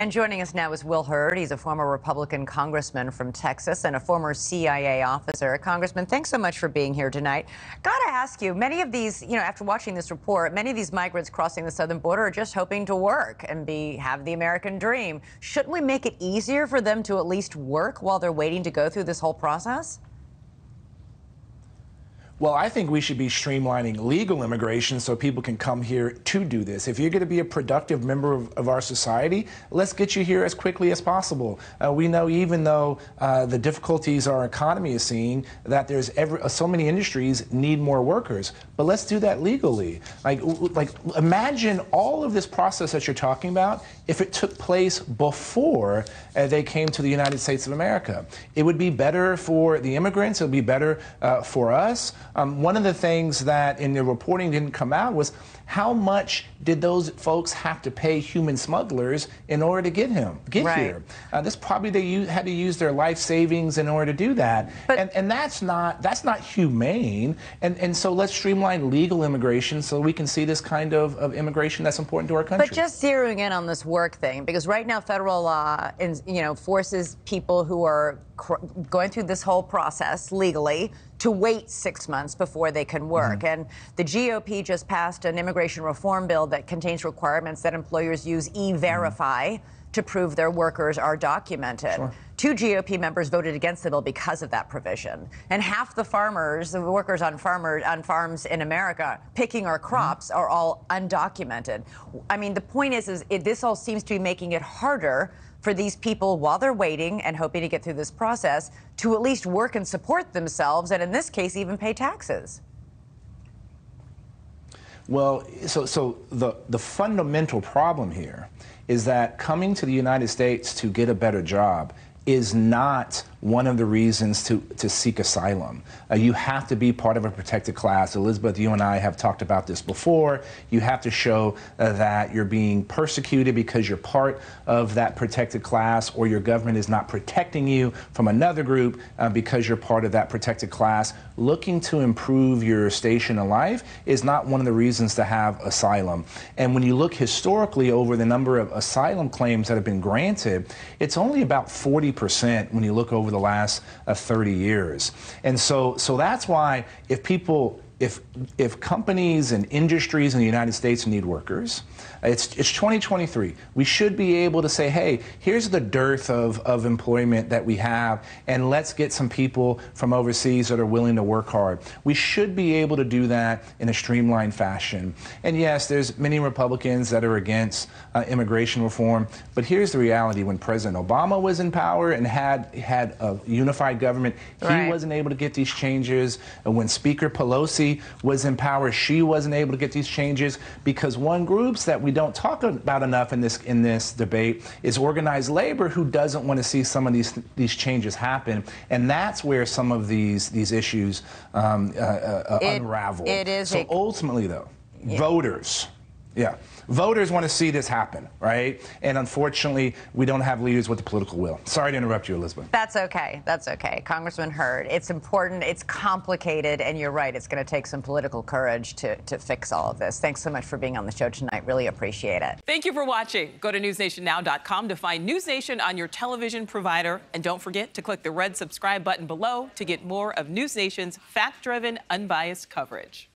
And joining us now is Will Hurd. He's a former Republican congressman from Texas and a former CIA officer. Congressman, thanks so much for being here tonight. Got to ask you, many of these, after watching this report, many of these migrants crossing the southern border are just hoping to work and have the American dream. Shouldn't we make it easier for them to at least work while they're waiting to go through this whole process? Well, I think we should be streamlining legal immigration so people can come here to do this. If you're going to be a productive member of our society, let's get you here as quickly as possible. We know even though the difficulties our economy is seeing, that there's so many industries need more workers. But let's do that legally. Like imagine all of this process that you're talking about if it took place before they came to the United States of America. It would be better for the immigrants. It would be better for us. One of the things that in the reporting didn't come out was how much did those folks have to pay human smugglers in order to get here? This probably they had to use their life savings in order to do that, and that's not humane. And so let's streamline legal immigration so we can see this kind of immigration that's important to our country. But just zeroing in on this work thing, because right now federal law, forces people who are going through this whole process legally to wait 6 months before they can work. And the GOP just passed an immigration reform bill that contains requirements that employers use e-verify to prove their workers are documented. Sure. 2 GOP members voted against the bill because of that provision. And half the farmers, the workers on farms in America picking our crops are all undocumented. I mean, the point is this all seems to be making it harder for these people while they're waiting and hoping to get through this process to at least work and support themselves, and in this case, even pay taxes. Well, so the fundamental problem here is that coming to the United States to get a better job is not one of the reasons to seek asylum. You have to be part of a protected class. Elizabeth, you and I have talked about this before. You have to show that you're being persecuted because you're part of that protected class, or your government is not protecting you from another group because you're part of that protected class. Looking to improve your station in life is not one of the reasons to have asylum. And when you look historically over the number of asylum claims that have been granted, it's only about 40% when you look over the last 30 years. And so that's why if companies and industries in the United States need workers, it's 2023. We should be able to say, hey, here's the dearth of employment that we have, and let's get some people from overseas that are willing to work hard. We should be able to do that in a streamlined fashion. And yes, there's many Republicans that are against immigration reform, but here's the reality. When President Obama was in power and had a unified government, he wasn't able to get these changes. And when Speaker Pelosi was in power, she wasn't able to get these changes because one group that we don't talk about enough in this debate is organized labor, who doesn't want to see some of these changes happen, and that's where some of these issues unravel. So ultimately, though, voters want to see this happen, right? And unfortunately, we don't have leaders with the political will. Sorry to interrupt you, Elizabeth. That's okay. That's okay. Congressman Hurd, it's important, it's complicated, and you're right, it's going to take some political courage to fix all of this. Thanks so much for being on the show tonight. Really appreciate it. Thank you for watching. Go to newsnationnow.com to find NewsNation on your television provider. And don't forget to click the red subscribe button below to get more of NewsNation's fact-driven, unbiased coverage.